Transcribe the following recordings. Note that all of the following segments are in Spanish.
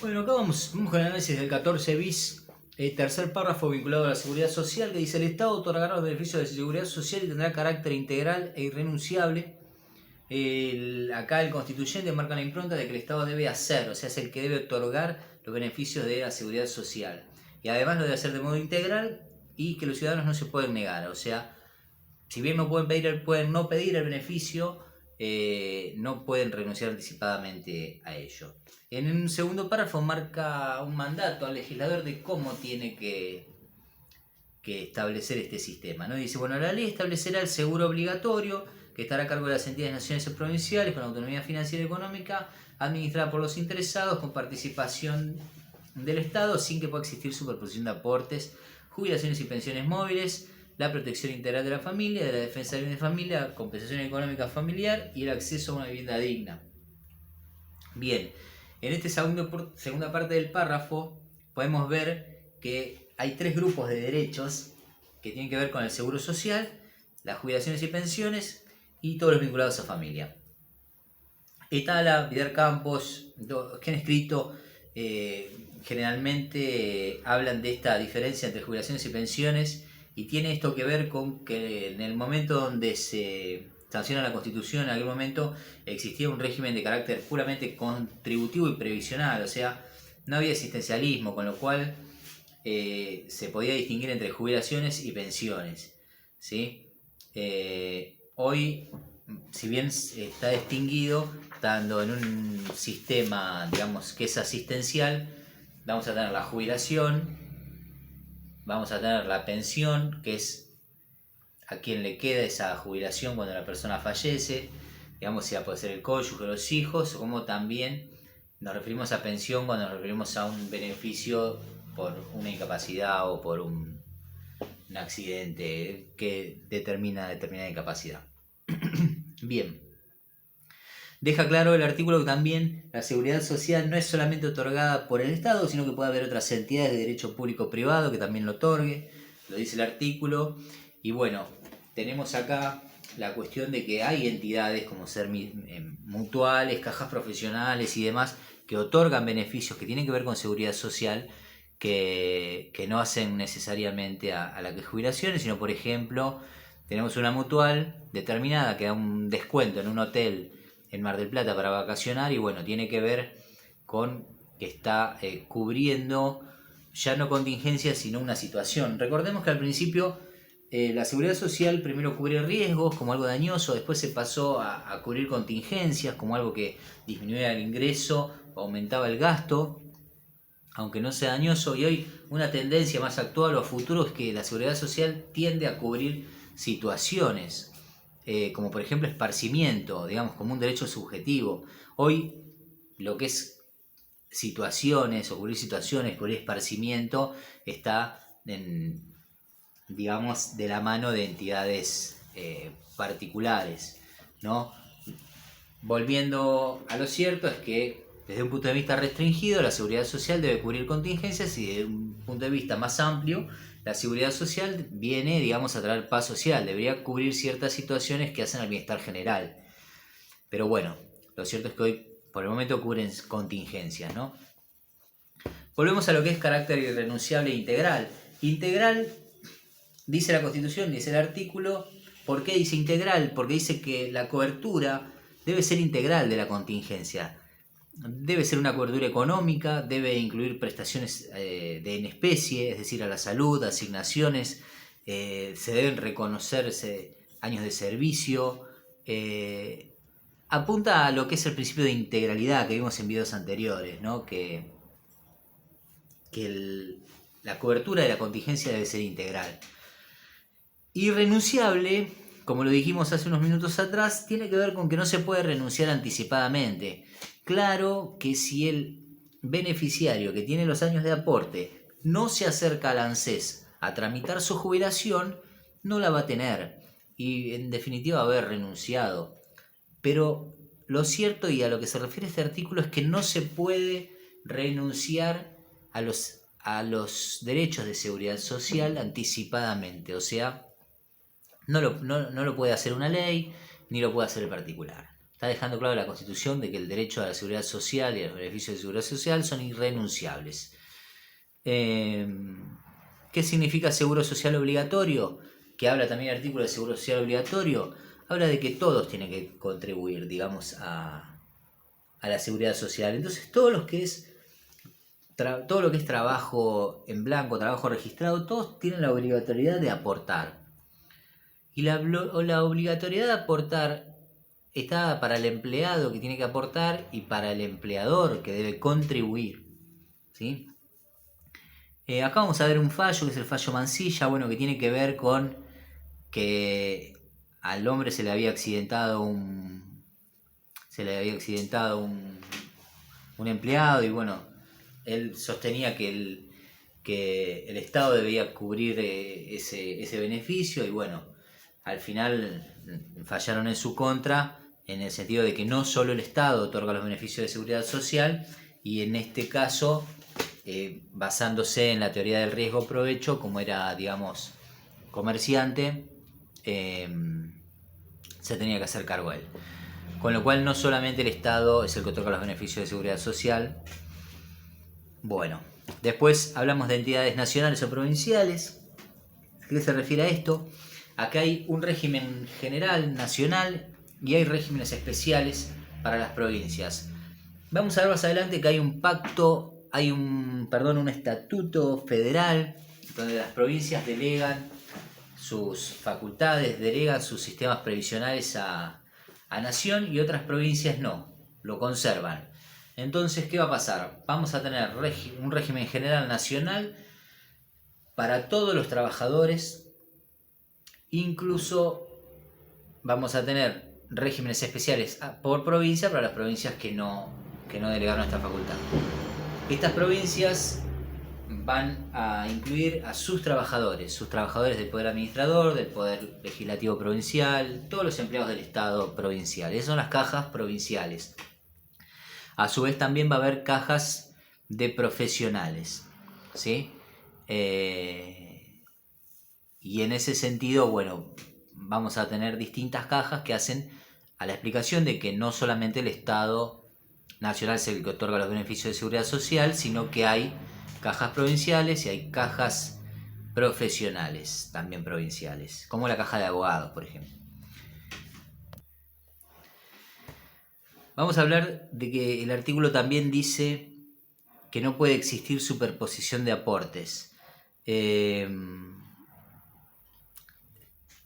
Bueno, acá vamos con el análisis del 14 bis, tercer párrafo vinculado a la seguridad social, que dice: el Estado otorgará los beneficios de seguridad social y tendrá carácter integral e irrenunciable. Acá el constituyente marca la impronta de que el Estado debe hacer, o sea, es el que debe otorgar los beneficios de la seguridad social. Y además lo debe hacer de modo integral y que los ciudadanos no se pueden negar, o sea, si bien no pueden no pedir el beneficio, no pueden renunciar anticipadamente a ello. En un segundo párrafo marca un mandato al legislador de cómo tiene que establecer este sistema, ¿no? Dice, bueno, la ley establecerá el seguro obligatorio que estará a cargo de las entidades nacionales y provinciales con autonomía financiera y económica, administrada por los interesados con participación del Estado sin que pueda existir superposición de aportes, jubilaciones y pensiones móviles, la protección integral de la familia, de la defensa del bien de familia, compensación económica familiar y el acceso a una vivienda digna. Bien, en esta segunda parte del párrafo podemos ver que hay tres grupos de derechos que tienen que ver con el seguro social, las jubilaciones y pensiones y todos los vinculados a familia. Etala, Vidal Campos, que han escrito, generalmente hablan de esta diferencia entre jubilaciones y pensiones, y tiene esto que ver con que en el momento donde se sanciona la Constitución, en aquel momento existía un régimen de carácter puramente contributivo y previsional, o sea, no había asistencialismo, con lo cual se podía distinguir entre jubilaciones y pensiones, ¿sí? Hoy, si bien está distinguido, estando en un sistema, digamos, que es asistencial, vamos a tener la jubilación, vamos a tener la pensión, que es a quien le queda esa jubilación cuando la persona fallece, digamos, ya puede ser el cónyuge o los hijos, como también nos referimos a pensión cuando nos referimos a un beneficio por una incapacidad o por un accidente que determina determinada incapacidad. Bien. Deja claro el artículo que también la seguridad social no es solamente otorgada por el Estado, sino que puede haber otras entidades de derecho público-privado que también lo otorgue, lo dice el artículo. Y bueno, tenemos acá la cuestión de que hay entidades como ser mutuales, cajas profesionales y demás que otorgan beneficios que tienen que ver con seguridad social, que no hacen necesariamente a la que es jubilaciones, sino, por ejemplo, tenemos una mutual determinada que da un descuento en un hotel en Mar del Plata para vacacionar, y bueno, tiene que ver con que está cubriendo ya no contingencias sino una situación. Recordemos que al principio la seguridad social primero cubría riesgos como algo dañoso, después se pasó a cubrir contingencias como algo que disminuía el ingreso o aumentaba el gasto, aunque no sea dañoso, y hoy una tendencia más actual o a futuro es que la seguridad social tiende a cubrir situaciones, como por ejemplo esparcimiento, digamos, como un derecho subjetivo. Hoy lo que es situaciones o cubrir situaciones, cubrir esparcimiento, está digamos, de la mano de entidades particulares, ¿no? Volviendo a lo cierto es que desde un punto de vista restringido la seguridad social debe cubrir contingencias, y desde un punto de vista más amplio la seguridad social viene, digamos, a traer paz social, debería cubrir ciertas situaciones que hacen al bienestar general. Pero bueno, lo cierto es que hoy por el momento cubren contingencias, ¿no? Volvemos a lo que es carácter irrenunciable e integral. Integral, dice la Constitución, dice el artículo. ¿Por qué dice integral? Porque dice que la cobertura debe ser integral de la contingencia. Debe ser una cobertura económica, debe incluir prestaciones en especie, es decir, a la salud, asignaciones, se deben reconocerse años de servicio. Apunta a lo que es el principio de integralidad que vimos en videos anteriores, ¿no? Que la cobertura de la contingencia debe ser integral. Irrenunciable, como lo dijimos hace unos minutos atrás, tiene que ver con que no se puede renunciar anticipadamente. Claro que si el beneficiario que tiene los años de aporte no se acerca al ANSES a tramitar su jubilación, no la va a tener y en definitiva va a haber renunciado. Pero lo cierto, y a lo que se refiere este artículo, es que no se puede renunciar a los derechos de seguridad social anticipadamente. O sea, no lo puede hacer una ley, ni lo puede hacer el particular. Está dejando claro la Constitución de que el derecho a la seguridad social y a los beneficios de seguridad social son irrenunciables. ¿Qué significa seguro social obligatorio? Que habla también el artículo de seguro social obligatorio. Habla de que todos tienen que contribuir, digamos, a la seguridad social. Entonces, todo lo que es trabajo en blanco, trabajo registrado, todos tienen la obligatoriedad de aportar. Y la obligatoriedad de aportar está para el empleado que tiene que aportar y para el empleador que debe contribuir, ¿sí? Acá vamos a ver un fallo que es el fallo Mansilla, bueno, que tiene que ver con que al hombre se le había accidentado un empleado y bueno, él sostenía que el Estado debía cubrir ese beneficio y bueno, al final fallaron en su contra en el sentido de que no solo el Estado otorga los beneficios de seguridad social y en este caso basándose en la teoría del riesgo-provecho, como era, digamos, comerciante, se tenía que hacer cargo a él. Con lo cual no solamente el Estado es el que otorga los beneficios de seguridad social. Bueno, después hablamos de entidades nacionales o provinciales. ¿A qué se refiere a esto? Acá hay un régimen general, nacional, y hay regímenes especiales para las provincias. Vamos a ver más adelante que hay un pacto, hay un estatuto federal, donde las provincias delegan sus facultades, delegan sus sistemas previsionales a nación y otras provincias no, lo conservan. Entonces, ¿qué va a pasar? Vamos a tener un régimen general nacional para todos los trabajadores, incluso vamos a tener regímenes especiales por provincia para las provincias que no delegaron esta facultad. Estas provincias van a incluir a sus trabajadores del poder administrador, del poder legislativo provincial, todos los empleados del Estado provincial. Esas son las cajas provinciales. A su vez también va a haber cajas de profesionales, ¿sí? Y en ese sentido, bueno, vamos a tener distintas cajas que hacen a la explicación de que no solamente el Estado nacional es el que otorga los beneficios de seguridad social, sino que hay cajas provinciales y hay cajas profesionales también provinciales, como la caja de abogados, por ejemplo. Vamos a hablar de que el artículo también dice que no puede existir superposición de aportes.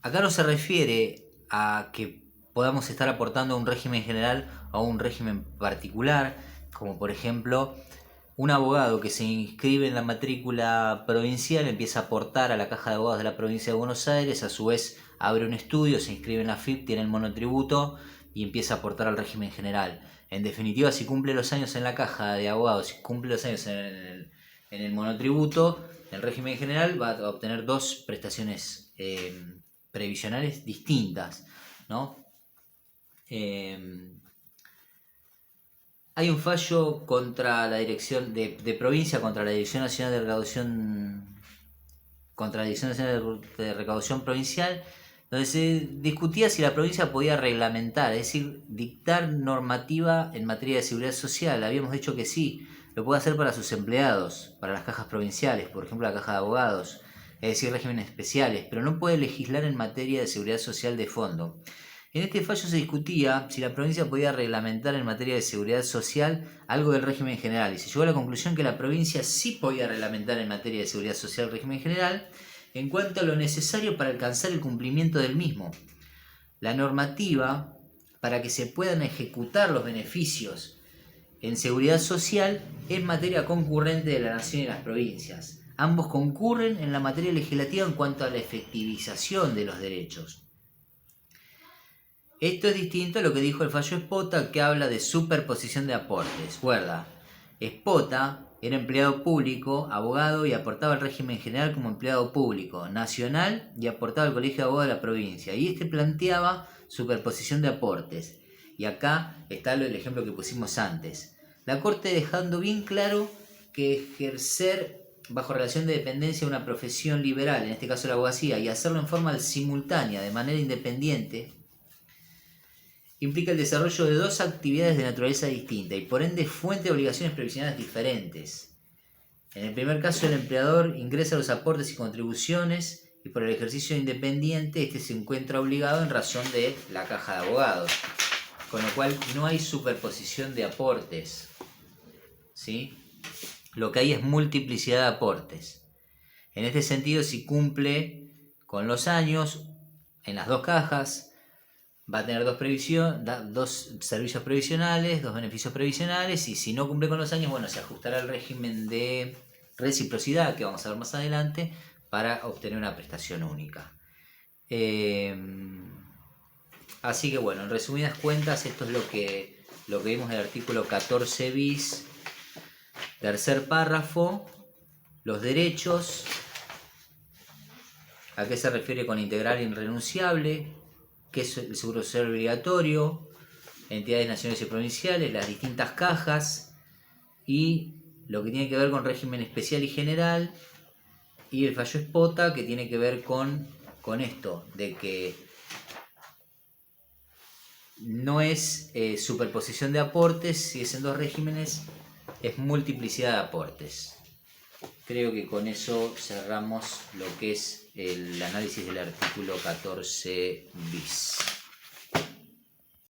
Acá no se refiere a que podamos estar aportando a un régimen general o a un régimen particular, como por ejemplo un abogado que se inscribe en la matrícula provincial empieza a aportar a la caja de abogados de la provincia de Buenos Aires, a su vez abre un estudio, se inscribe en la FIP, tiene el monotributo y empieza a aportar al régimen general. En definitiva, si cumple los años en la caja de abogados, si cumple los años en el monotributo, el régimen general va a obtener dos prestaciones previsionales distintas, ¿no? Hay un fallo contra la dirección de provincia, contra la Dirección Nacional de Recaudación, contra la Dirección Nacional de Recaudación Provincial, donde se discutía si la provincia podía reglamentar, es decir, dictar normativa en materia de seguridad social. Habíamos dicho que sí, lo puede hacer para sus empleados, para las cajas provinciales, por ejemplo la caja de abogados, es decir, regímenes especiales, pero no puede legislar en materia de seguridad social de fondo. En este fallo se discutía si la provincia podía reglamentar en materia de seguridad social algo del régimen general y se llegó a la conclusión que la provincia sí podía reglamentar en materia de seguridad social el régimen general en cuanto a lo necesario para alcanzar el cumplimiento del mismo. La normativa para que se puedan ejecutar los beneficios en seguridad social es materia concurrente de la nación y las provincias. Ambos concurren en la materia legislativa en cuanto a la efectivización de los derechos. Esto es distinto a lo que dijo el fallo Espota, que habla de superposición de aportes. Recuerda, Espota era empleado público, abogado y aportaba al régimen general como empleado público nacional y aportaba al colegio de abogados de la provincia. Y este planteaba superposición de aportes. Y acá está el ejemplo que pusimos antes. La Corte dejando bien claro que ejercer bajo relación de dependencia una profesión liberal, en este caso la abogacía, y hacerlo en forma simultánea, de manera independiente, implica el desarrollo de dos actividades de naturaleza distinta y por ende fuente de obligaciones previsionales diferentes. En el primer caso, el empleador ingresa los aportes y contribuciones y por el ejercicio independiente este se encuentra obligado en razón de la caja de abogados, con lo cual no hay superposición de aportes, ¿sí? Lo que hay es multiplicidad de aportes. En este sentido, si cumple con los años en las dos cajas, va a tener dos servicios previsionales, dos beneficios previsionales, y si no cumple con los años, bueno, se ajustará al régimen de reciprocidad que vamos a ver más adelante para obtener una prestación única. Así que bueno, en resumidas cuentas, esto es lo que vimos del artículo 14 bis, tercer párrafo, los derechos, a qué se refiere con integral e irrenunciable, qué es el seguro social obligatorio, entidades nacionales y provinciales, las distintas cajas y lo que tiene que ver con régimen especial y general, y el fallo Espota, que tiene que ver con esto, de que no es superposición de aportes, si es en dos regímenes, es multiplicidad de aportes. Creo que con eso cerramos lo que es el análisis del artículo 14 bis.